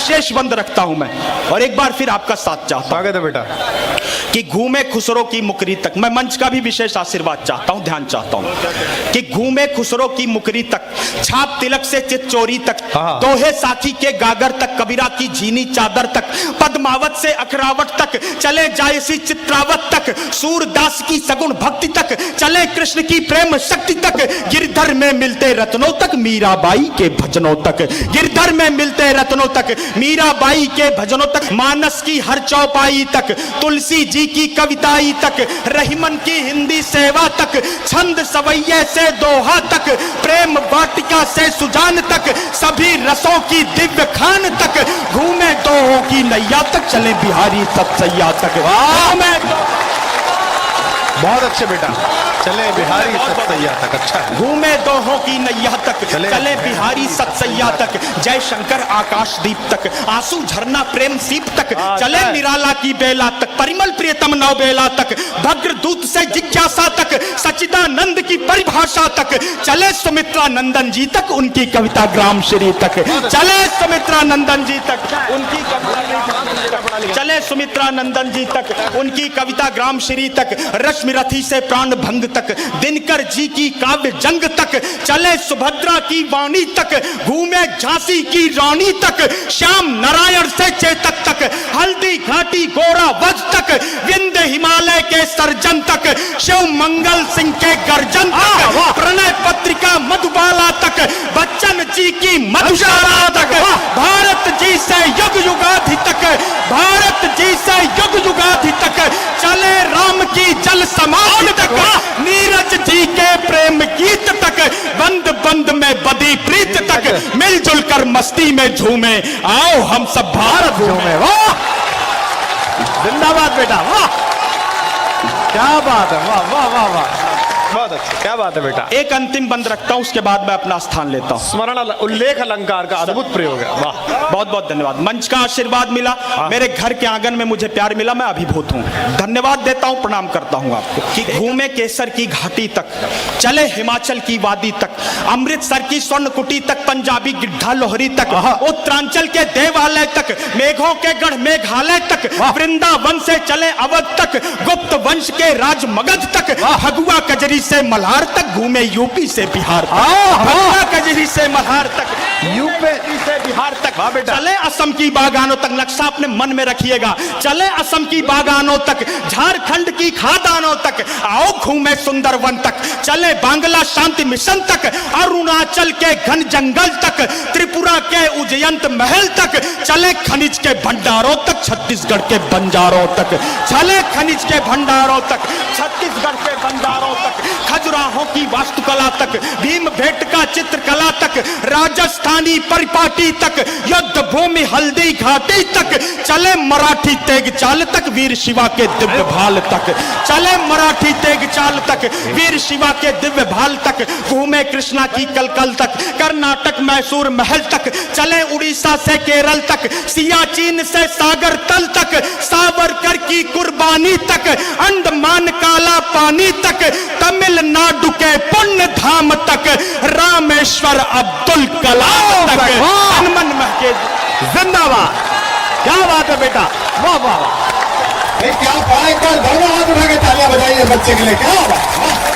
विशेष बंद रखता हूं मैं, और एक बार फिर आपका साथ चाहता हूं बेटा कि घूमे खुसरो की मुकरी तक। मैं मंच का भी विशेष आशीर्वाद चाहता हूं, ध्यान चाहता हूं कि घूमे खुसरो की मुकरी तक, छाप तिलक से चित चोरी तक, दोहे साखी के गागर तक, कबीरा की झीनी चादर तक, पद्मावत से अखरावट तक, चले जायसी चित्रावत तक, सूरदास की सगुण भक्ति तक, चले कृष्ण की प्रेम शक्ति तक, गिरधर में मिलते रत्नों तक, मीराबाई के भजनों तक, गिरधर में मिलते रत्नों तक, मीराबाई के भजनों तक, मानस की हर चौपाई तक, तुलसी जी की कविताई तक, रहीमन की हिंदी सेवा तक, छंद सवैये से दोहा तक, प्रेम वाटिका से सुजान तक, सभी रसों की दिव्य खान तक, घूमे दोहों की नैया तक, चले बिहारी सतसैया तक। बहुत अच्छे बेटा, चले बिहारी सतसैया तक। अच्छा, घूमे दोहों की नैया तक, चले बिहारी सतसैया तक, जय शंकर आकाशदीप तक, आंसू झरना प्रेम सीप तक, चले निराला की बेला तक, परिमल प्रियतम नवबेला तक, भद्र दूत से जिज्ञासा तक, सच्चिदानंद की परिभाषा तक, चले सुमित्रा नंदन जी तक, उनकी कविता ग्राम श्री तक, चले सुमित्रा नंदन जी तक, उनकी कविता, चले सुमित्रा नंदन जी तक, उनकी कविता ग्राम श्री तक, रश्मि रथी से प्राण भंग तक, दिनकर जी की काव्य जंग तक, चले सुभद्रा की वाणी तक, घूमे झांसी की रानी तक, श्याम नारायण से चेतक तक, हल्दी घाटी गोरा वज तक, विंध्य हिमालय के सर्जन तक, शिव मंगल सिंह के गर्जन तक, प्रणय पत्रिका मधुबाला तक, बच्चन जी की मधुशाला तक, भारत जी से युग युगाधि तक, भारत जी से युग युगाधि तक, चले राम की जल समाधि तक, नीरज जी के प्रेम गीत तक, बंद बंद में बदी प्रीत तक, मिलजुल कर मस्ती में झूमे, आओ हम सब भारत झूमे। वाह, जिंदाबाद बेटा, वाह क्या बात है, वाह वाह वाह वाह, बहुत अच्छा, क्या बात है बेटा। एक अंतिम बंद रखता हूं, उसके बाद मैं अपना स्थान लेता हूं। स्मरण उल्लेख अलंकार का अद्भुत प्रयोग है, वाह। बहुत बहुत धन्यवाद, मंच का आशीर्वाद मिला, मेरे घर के आंगन में मुझे प्यार मिला, मैं अभिभूत हूं, धन्यवाद देता हूं, प्रणाम करता हूं आपको। कि घूमे केसर की घाटी तक, चले हिमाचल की वादी तक, अमृतसर की स्वर्ण कुटी तक, पंजाबी गिड्ढा लोहरी तक, उत्तरांचल के देवालय तक, मेघों के गढ़ मेघालय तक, वृंदावन से चले अवध तक, गुप्त वंश के राज मगध तक, भगुआ कजरी से मल्हार तक, घूमे यूपी से बिहार तक, भगुआ कजरी से मल्हार तक, यूपी से बिहार तक, चले असम की बागानों तक, नक्शा अपने मन में रखिएगा, चले असम की बागानों तक, झारखंड की खादानों तक, आओ घूमे सुंदरवन तक, चले बांग्ला शांति मिशन तक, अरुणाचल के घन जंगल तक, त्रिपुरा के उज्जयंत महल तक, चले खनिज के भंडारों तक, छत्तीसगढ़ के बंजारों तक, चले खनिज के भंडारों तक, छत्तीसगढ़ के बंजारों तक, खजुराहों की वास्तुकला तक, भीम भेंट का चित्रकला तक, राजस्थानी परिपाटी तक, युद्ध भूमि हल्दी घाटी तक, चले मराठी तेग चाल तक, वीर शिवा के दिव्य भाल तक, चले मराठी तेग चाल तक, वीर शिवा के दिव्य भाल तक, घूमे कृष्णा की कलकल तक, कर्नाटक मैसूर महल तक, चले उड़ीसा से केरल तक, सियाचिन से सागर तल तक, सावरकर की कुर्बानी तक, अंडमान काला पानी तक, तमिलनाडु के पुण्य धाम तक, रामेश्वर अब्दुल कलाम तक, हनुमान महके जिंदाबाद। क्या बात है बेटा, वाह वाह वाह, क्या बात है, एक बार हाथ उठा के तालियां बजाइए बच्चे के लिए, क्या बात।